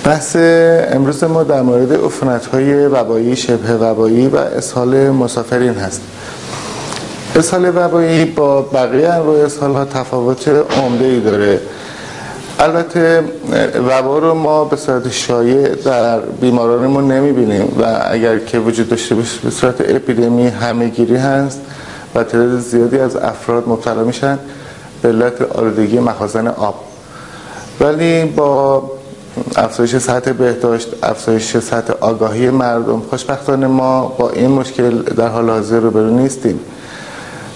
بحث امروز ما در مورد عفونت‌های وبایی، شبه وبایی و اسهال مسافرین هست. اسهال وبایی با بقیه انواع اسهال‌ها تفاوت عمده‌ای داره. البته وبا رو ما به صورت شایع در بیمارانمون نمی‌بینیم و اگر که وجود داشته باشه به صورت اپیدمی همه‌گیری هست و تعداد زیادی از افراد مبتلا میشن به علت آلودگی مخازن آب. ولی با افزایش سطح بهداشت، افزایش سطح آگاهی مردم، خوشبختانه ما با این مشکل در حال حاضر روبرو نیستیم.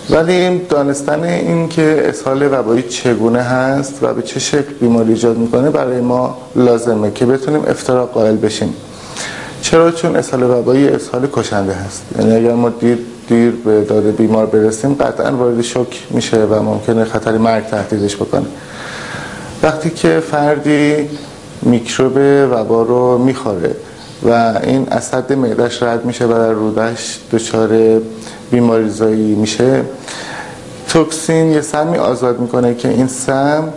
ولی دانستن این که اسهال وبایی چگونه هست و به چه شکل بیماری ایجاد میکنه برای ما لازمه که بتونیم افتراق قائل بشیم. چرا؟ چون اسهال وبایی اسهال کشنده هست. یعنی اگر ما دیر به داده بیمار برسیم قطعا وارد شوک میشه و ممکنه خطر مرگ تهدیدش بکنه. وقتی که فردی میکروب وبا رو میخوره و این از حد معده‌اش رد میشه و در رودش دچار بیماریزایی میشه، توکسین یه سمی آزاد میکنه که این سم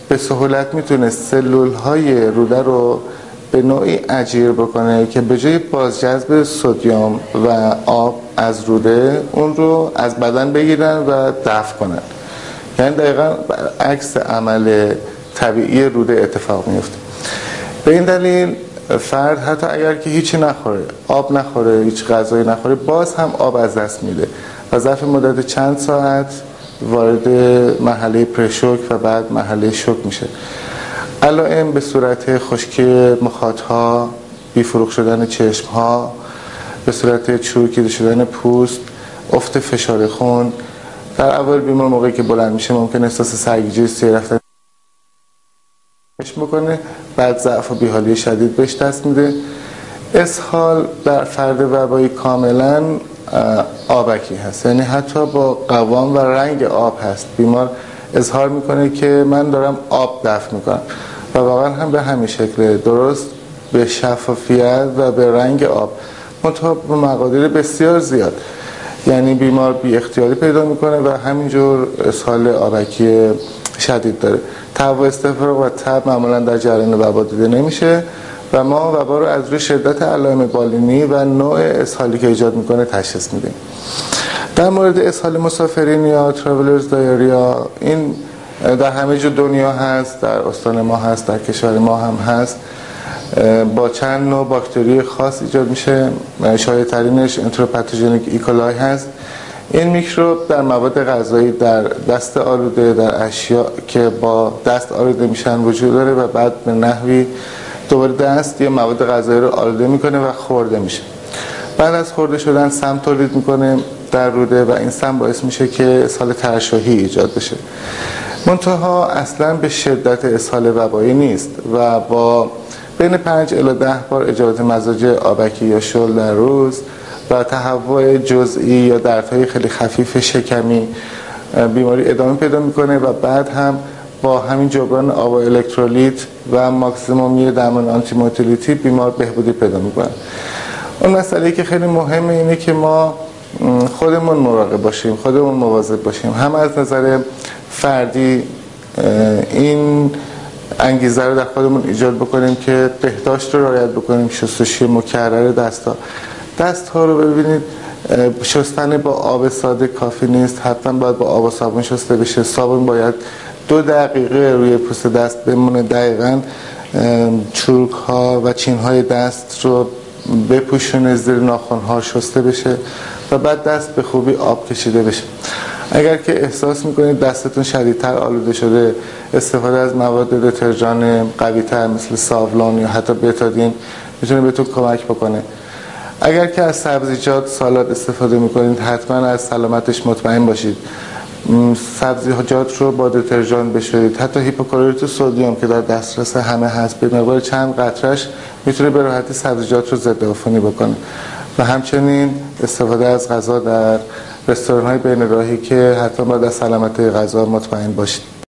به سهولت میتونه سلولهای روده رو به نوعی اجیر بکنه که به جای بازجذب سدیم و آب از روده اون رو از بدن بگیرن و دفع کنن. یعنی دقیقا عکس عمل طبیعی روده اتفاق میفته. به این دلیل فرد حتی اگر که هیچی نخوره، آب نخوره، هیچ غذایی نخوره، باز هم آب از دست میده و ظرف مدت چند ساعت وارد مرحله پرشوک و بعد مرحله شوک میشه. علائم به صورت خشکی مخاطها، بیفروغ شدن چشمها، به صورت چروکیده شدن پوست، افت فشار خون. در اول بیمار موقعی که بلند میشه ممکن احساس سرگیجه سیر رفتن بکنه، بعد ضعف و بیحالی شدید بهش دست میده. اسهال در فرد وبایی کاملا آبکی هست، یعنی حتی با قوام و رنگ آب هست. بیمار اظهار میکنه که من دارم آب دفع میکنم و واقعا هم به همین شکل، درست به شفافیت و به رنگ آب، منتها به مقادیر بسیار زیاد. یعنی بیمار بی اختیاری پیدا میکنه و همینجور اسهال آبکی شدید داره. تب و استفراغ و تب معمولا در جریان وبا دیده نمیشه و ما وبا رو از روی شدت علائم بالینی و نوع اسهالی که ایجاد میکنه تشخیص میدیم. در مورد اسهال مسافرین یا ترافلرز دایریا، این در همه جا دنیا هست، در استان ما هست، در کشور ما هم هست. با چند نوع باکتری خاص ایجاد میشه. شایع ترینش انتروپاتوژنیک ایکولای هست. این میکروب در مواد غذایی، در دست آلوده، در اشیاء که با دست آلوده میشن وجود داره و بعد به نحوی دوباره دست یا مواد غذایی رو آلوده میکنه و خورده میشه. بعد از خورده شدن سم تولید میکنه در روده و این سم باعث میشه که اسهال ترشحی ایجاد بشه. منتها اصلا به شدت اسهال وبایی نیست و با بین 5 الی 10 بار اجابت مزاج آبکی یا شل در روز و تهوع جزئی یا دردهای خیلی خفیف شکمی، بیماری ادامه پیدا میکنه و بعد هم با همین جبران آب و الکترولیت و ماکسیمومی درمان آنتی موتیلیتی بیمار بهبودی پیدا میکنه. اون مسئله‌ای که خیلی مهمه اینه که ما خودمون مراقب باشیم، خودمون مواظب باشیم، هم از نظر فردی این انگیزه رو در خودمون ایجاد بکنیم که بهداشت رو رعایت بکنیم، شستشوی مکرر دست‌ها رو ببینید. شستن با آب ساده کافی نیست، حتما باید با آب و صابون شسته بشه. صابون باید 2 دقیقه روی پوست دست بمونه، دقیقاً چروک ها و چین های دست رو بپوشونه، زیر ناخن ها شسته بشه و بعد دست به خوبی آب کشیده بشه. اگر که احساس میکنید دستتون شدیدتر آلوده شده، استفاده از مواد دترژان قوی‌تر مثل ساولون یا حتی بتادین میتونه بهتون کمک بکنه. اگر که از سبزیجات، سالاد استفاده میکنید حتما از سلامتش مطمئن باشید. سبزیجات رو با دترژان بشورید. حتی هیپوکلوریت سدیم که در دسترس همه هست به مقدار چند قطره‌اش میتونه به راحتی سبزیجات رو ضد عفونی بکنه. و همچنین استفاده از غذا در رستوران‌های بین‌راهی که حتما باید از سلامت غذا مطمئن باشید.